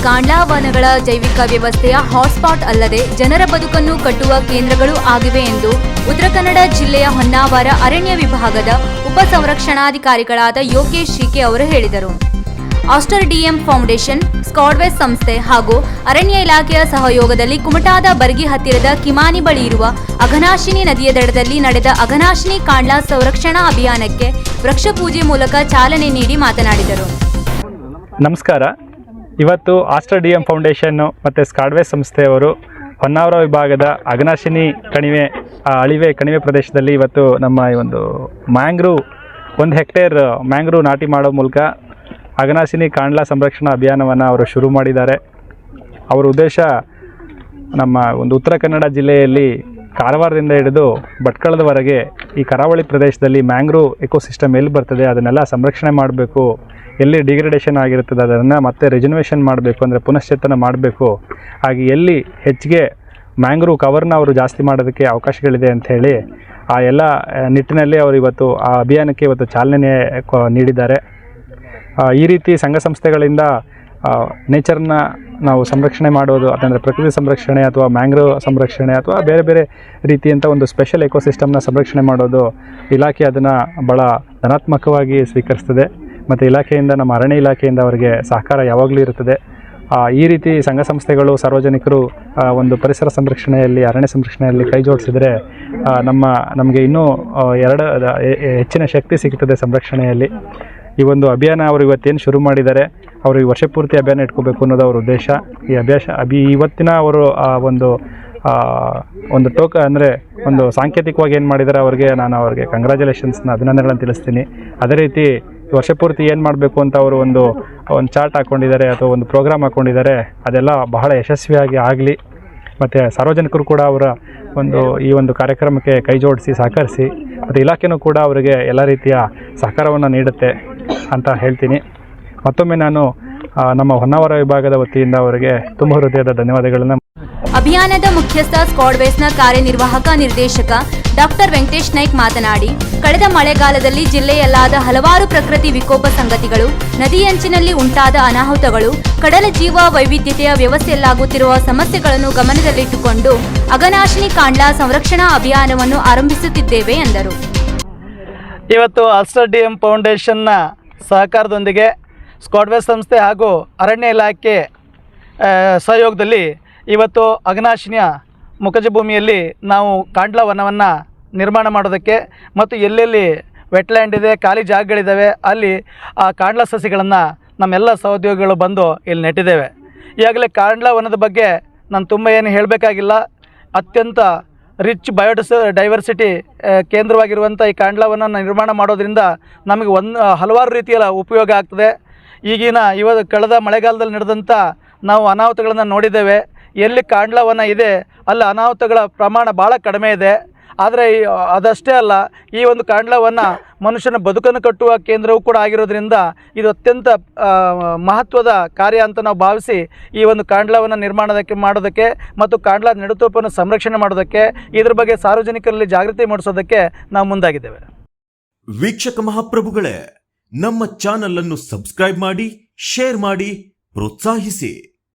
ಕಾಂಡ್ಲಾ ವನಗಳ ಜೈವಿಕ ವ್ಯವಸ್ಥೆಯ ಹಾಟ್ಸ್ಪಾಟ್ ಅಲ್ಲದೆ ಜನರ ಬದುಕನ್ನು ಕಟ್ಟುವ ಕೇಂದ್ರಗಳು ಆಗಿವೆ ಎಂದು ಉತ್ತರ ಕನ್ನಡ ಜಿಲ್ಲೆಯ ಹೊನ್ನಾವರ ಅರಣ್ಯ ವಿಭಾಗದ ಉಪ ಸಂರಕ್ಷಣಾಧಿಕಾರಿಗಳಾದ ಯೋಗೇಶ್ ಶಿಕೆ ಅವರು ಹೇಳಿದರು. ಆಸ್ಟರ್ ಡಿಎಂ ಫೌಂಡೇಶನ್, ಸ್ಕಾಡ್ವೇಸ್ ಸಂಸ್ಥೆ ಹಾಗೂ ಅರಣ್ಯ ಇಲಾಖೆಯ ಸಹಯೋಗದಲ್ಲಿ ಕುಮಟಾದ ಬರ್ಗಿ ಹತ್ತಿರದ ಕಿಮಾನಿ ಬಳಿ ಇರುವ ಅಘನಾಶಿನಿ ನದಿಯ ದಡದಲ್ಲಿ ನಡೆದ ಅಘನಾಶಿನಿ ಕಾಂಡ್ಲಾ ಸಂರಕ್ಷಣಾ ಅಭಿಯಾನಕ್ಕೆ ವೃಕ್ಷ ಪೂಜೆ ಮೂಲಕ ಚಾಲನೆ ನೀಡಿ ಮಾತನಾಡಿದರು. ನಮಸ್ಕಾರ. ಇವತ್ತು ಆಸ್ಟರ್ ಡಿಎಂ ಫೌಂಡೇಶನ್ನು ಮತ್ತು ಸ್ಕಾಡ್ವೇಸ್ ಸಂಸ್ಥೆಯವರು ಹೊನ್ನಾವರ ವಿಭಾಗದ ಅಘನಾಶಿನಿ ಕಣಿವೆ ಅಳಿವೆ ಕಣಿವೆ ಪ್ರದೇಶದಲ್ಲಿ ಇವತ್ತು ನಮ್ಮ ಈ ಒಂದು ಮ್ಯಾಂಗ್ರೂವ್ 1 ಹೆಕ್ಟೇರ್ ಮ್ಯಾಂಗ್ರೂವ್ ನಾಟಿ ಮಾಡೋ ಮೂಲಕ ಅಘನಾಶಿನಿ ಕಾಂಡ್ಲಾ ಸಂರಕ್ಷಣಾ ಅಭಿಯಾನವನ್ನು ಅವರು ಶುರು ಮಾಡಿದ್ದಾರೆ. ಅವರ ಉದ್ದೇಶ ನಮ್ಮ ಒಂದು ಉತ್ತರ ಕನ್ನಡ ಜಿಲ್ಲೆಯಲ್ಲಿ ಕಾರವಾರದಿಂದ ಹಿಡಿದು ಭಟ್ಕಳದವರೆಗೆ ಈ ಕರಾವಳಿ ಪ್ರದೇಶದಲ್ಲಿ ಮ್ಯಾಂಗ್ರೂವ್ ಎಕೋಸಿಸ್ಟಮ್ ಎಲ್ಲಿ ಬರ್ತದೆ ಅದನ್ನೆಲ್ಲ ಸಂರಕ್ಷಣೆ ಮಾಡಬೇಕು, ಎಲ್ಲಿ ಡಿಗ್ರೇಡೇಷನ್ ಆಗಿರ್ತದೆ ಅದನ್ನು ಮತ್ತೆ ರಿಜನ್ಯೂವೇಷನ್ ಮಾಡಬೇಕು, ಅಂದರೆ ಪುನಶ್ಚೇತನ ಮಾಡಬೇಕು, ಹಾಗೆ ಎಲ್ಲಿ ಹೆಚ್ಚಿಗೆ ಮ್ಯಾಂಗ್ರೂವ್ ಕವರ್ನ ಅವರು ಜಾಸ್ತಿ ಮಾಡೋದಕ್ಕೆ ಅವಕಾಶಗಳಿದೆ ಅಂಥೇಳಿ ಆ ಎಲ್ಲ ನಿಟ್ಟಿನಲ್ಲಿ ಅವರು ಇವತ್ತು ಆ ಅಭಿಯಾನಕ್ಕೆ ಇವತ್ತು ಚಾಲನೆ ನೀಡಿದ್ದಾರೆ. ಈ ರೀತಿ ಸಂಘ ಸಂಸ್ಥೆಗಳಿಂದ ನೇಚರ್ನ ನಾವು ಸಂರಕ್ಷಣೆ ಮಾಡೋದು, ಅಂದರೆ ಪ್ರಕೃತಿ ಸಂರಕ್ಷಣೆ ಅಥವಾ ಮ್ಯಾಂಗ್ರೋವ್ ಸಂರಕ್ಷಣೆ ಅಥವಾ ಬೇರೆ ಬೇರೆ ರೀತಿಯಂಥ ಒಂದು ಸ್ಪೆಷಲ್ ಎಕೋಸಿಸ್ಟಮ್ನ ಸಂರಕ್ಷಣೆ ಮಾಡೋದು ಇಲಾಖೆ ಅದನ್ನು ಭಾಳ ಧನಾತ್ಮಕವಾಗಿ ಸ್ವೀಕರಿಸ್ತದೆ ಮತ್ತು ಇಲಾಖೆಯಿಂದ ನಮ್ಮ ಅರಣ್ಯ ಇಲಾಖೆಯಿಂದ ಅವರಿಗೆ ಸಹಕಾರ ಯಾವಾಗಲೂ ಇರುತ್ತದೆ. ಈ ರೀತಿ ಸಂಘ ಸಂಸ್ಥೆಗಳು ಸಾರ್ವಜನಿಕರು ಒಂದು ಪರಿಸರ ಸಂರಕ್ಷಣೆಯಲ್ಲಿ ಅರಣ್ಯ ಸಂರಕ್ಷಣೆಯಲ್ಲಿ ಕೈ ಜೋಡಿಸಿದರೆ ನಮಗೆ ಇನ್ನೂ ಹೆಚ್ಚಿನ ಶಕ್ತಿ ಸಿಗ್ತದೆ ಸಂರಕ್ಷಣೆಯಲ್ಲಿ. ಈ ಒಂದು ಅಭಿಯಾನ ಅವರು ಇವತ್ತೇನು ಶುರು ಮಾಡಿದ್ದಾರೆ, ಅವರು ಈ ವರ್ಷ ಪೂರ್ತಿ ಅಭಿಯಾನ ಇಟ್ಕೋಬೇಕು ಅನ್ನೋದು ಅವ್ರ ಉದ್ದೇಶ. ಈ ಇವತ್ತಿನ ಅವರು ಒಂದು ಅಂದರೆ ಒಂದು ಸಾಂಕೇತಿಕವಾಗಿ ಏನು ಮಾಡಿದ್ದಾರೆ ನಾನು ಅವ್ರಿಗೆ ಕಂಗ್ರ್ಯಾಚುಲೇಷನ್ಸ್ನ ಅಭಿನಂದನೆಗಳನ್ನು ತಿಳಿಸ್ತೀನಿ. ಅದೇ ರೀತಿ ವರ್ಷ ಪೂರ್ತಿ ಏನು ಮಾಡಬೇಕು ಅಂತ ಅವರು ಒಂದು ಚಾರ್ಟ್ ಹಾಕ್ಕೊಂಡಿದ್ದಾರೆ ಅಥವಾ ಒಂದು ಪ್ರೋಗ್ರಾಮ್ ಹಾಕ್ಕೊಂಡಿದ್ದಾರೆ. ಅದೆಲ್ಲ ಬಹಳ ಯಶಸ್ವಿಯಾಗಿ ಆಗಲಿ ಮತ್ತು ಸಾರ್ವಜನಿಕರು ಕೂಡ ಅವರ ಈ ಒಂದು ಕಾರ್ಯಕ್ರಮಕ್ಕೆ ಕೈ ಜೋಡಿಸಿ ಸಹಕರಿಸಿ ಮತ್ತು ಇಲಾಖೆಯೂ ಕೂಡ ಅವರಿಗೆ ಎಲ್ಲ ರೀತಿಯ ಸಹಕಾರವನ್ನು ನೀಡುತ್ತೆ ಅಂತ ಹೇಳ್ತೀನಿ. ಮತ್ತೊಮ್ಮೆ ನಾನು ನಮ್ಮ ಹೊನ್ನಾವರ ವಿಭಾಗದ ವತಿಯಿಂದ ಅವರಿಗೆ ತುಂಬ ಹೃದಯದ ಧನ್ಯವಾದಗಳನ್ನು. ಅಭಿಯಾನದ ಮುಖ್ಯಸ್ಥ ಸ್ಕಾಡ್ವೇಸ್ನ ಕಾರ್ಯನಿರ್ವಾಹಕ ನಿರ್ದೇಶಕ ಡಾಕ್ಟರ್ ವೆಂಕಟೇಶ್ ನಾಯ್ಕ್ ಮಾತನಾಡಿ, ಕಳೆದ ಮಳೆಗಾಲದಲ್ಲಿ ಜಿಲ್ಲೆಯಲ್ಲಾದ ಹಲವಾರು ಪ್ರಕೃತಿ ವಿಕೋಪ ಸಂಗತಿಗಳು, ನದಿಯಂಚಿನಲ್ಲಿ ಉಂಟಾದ ಅನಾಹುತಗಳು, ಕಡಲ ಜೀವ ವೈವಿಧ್ಯತೆಯ ವ್ಯವಸ್ಥೆಯಲ್ಲಾಗುತ್ತಿರುವ ಸಮಸ್ಯೆಗಳನ್ನು ಗಮನದಲ್ಲಿಟ್ಟುಕೊಂಡು ಅಘನಾಶಿನಿ ಕಾಂಡ್ಲಾ ಸಂರಕ್ಷಣಾ ಅಭಿಯಾನವನ್ನು ಆರಂಭಿಸುತ್ತಿದ್ದೇವೆ ಎಂದರು. ಇವತ್ತು ಆಸ್ಟರ್ ಡಿಎಂ ಫೌಂಡೇಶನ್ನ ಸಹಕಾರದೊಂದಿಗೆ ಸ್ಕಾಡ್ವೇಸ್ ಸಂಸ್ಥೆ ಹಾಗೂ ಅರಣ್ಯ ಇಲಾಖೆ ಸಹಯೋಗದಲ್ಲಿ ಇವತ್ತು ಅಘನಾಶಿನಿಯ ಮುಖಜ ಭೂಮಿಯಲ್ಲಿ ನಾವು ಕಾಂಡ್ಲಾ ವನವನ್ನು ನಿರ್ಮಾಣ ಮಾಡೋದಕ್ಕೆ ಮತ್ತು ಎಲ್ಲೆಲ್ಲಿ ವೆಟ್ಲ್ಯಾಂಡ್ ಇದೆ, ಖಾಲಿ ಜಾಗಗಳಿದ್ದಾವೆ, ಅಲ್ಲಿ ಆ ಕಾಂಡ್ಲಾ ಸಸಿಗಳನ್ನು ನಮ್ಮೆಲ್ಲ ಸಹೋದ್ಯೋಗಿಗಳು ಬಂದು ಇಲ್ಲಿ ನೆಟ್ಟಿದ್ದೇವೆ. ಈಗಾಗಲೇ ಕಾಂಡ್ಲಾ ವನದ ಬಗ್ಗೆ ನಾನು ತುಂಬ ಏನು ಹೇಳಬೇಕಾಗಿಲ್ಲ. ಅತ್ಯಂತ ರಿಚ್ ಡೈವರ್ಸಿಟಿ ಕೇಂದ್ರವಾಗಿರುವಂಥ ಈ ಕಾಂಡ್ಲಾ ವನ ನಿರ್ಮಾಣ ಮಾಡೋದ್ರಿಂದ ನಮಗೆ ಹಲವಾರು ರೀತಿಯ ಉಪಯೋಗ ಆಗ್ತದೆ. ಕಳೆದ ಮಳೆಗಾಲದಲ್ಲಿ ನಡೆದಂಥ ನಾವು ಅನಾಹುತಗಳನ್ನು ನೋಡಿದ್ದೇವೆ. ಎಲ್ಲಿ ಕಾಂಡ್ಲಾ ವನ ಇದೆ ಅಲ್ಲಿ ಅನಾಹುತಗಳ ಪ್ರಮಾಣ ಭಾಳ ಕಡಿಮೆ ಇದೆ. ಆದರೆ ಅದಷ್ಟೇ ಅಲ್ಲ, ಈ ಒಂದು ಕಾಂಡ್ಲಾ ವನ ಮನುಷ್ಯನ ಬದುಕನ್ನು ಕಟ್ಟುವ ಕೇಂದ್ರವೂ ಕೂಡ ಆಗಿರೋದ್ರಿಂದ ಇದು ಅತ್ಯಂತ ಮಹತ್ವದ ಕಾರ್ಯ ಅಂತ ನಾವು ಭಾವಿಸಿ ಈ ಒಂದು ಕಾಂಡ್ಲಾ ವನ ಮಾಡೋದಕ್ಕೆ ಮತ್ತು ಕಾಂಡ್ಲಾ ನೆಡುತೋಪನ್ನು ಸಂರಕ್ಷಣೆ ಮಾಡೋದಕ್ಕೆ, ಇದ್ರ ಬಗ್ಗೆ ಸಾರ್ವಜನಿಕರಲ್ಲಿ ಜಾಗೃತಿ ಮೂಡಿಸೋದಕ್ಕೆ ನಾವು ಮುಂದಾಗಿದ್ದೇವೆ. ವೀಕ್ಷಕ ಮಹಾಪ್ರಭುಗಳೇ, ನಮ್ಮ ಚಾನಲ್ ಅನ್ನು ಸಬ್ಸ್ಕ್ರೈಬ್ ಮಾಡಿ, ಶೇರ್ ಮಾಡಿ, ಪ್ರೋತ್ಸಾಹಿಸಿ.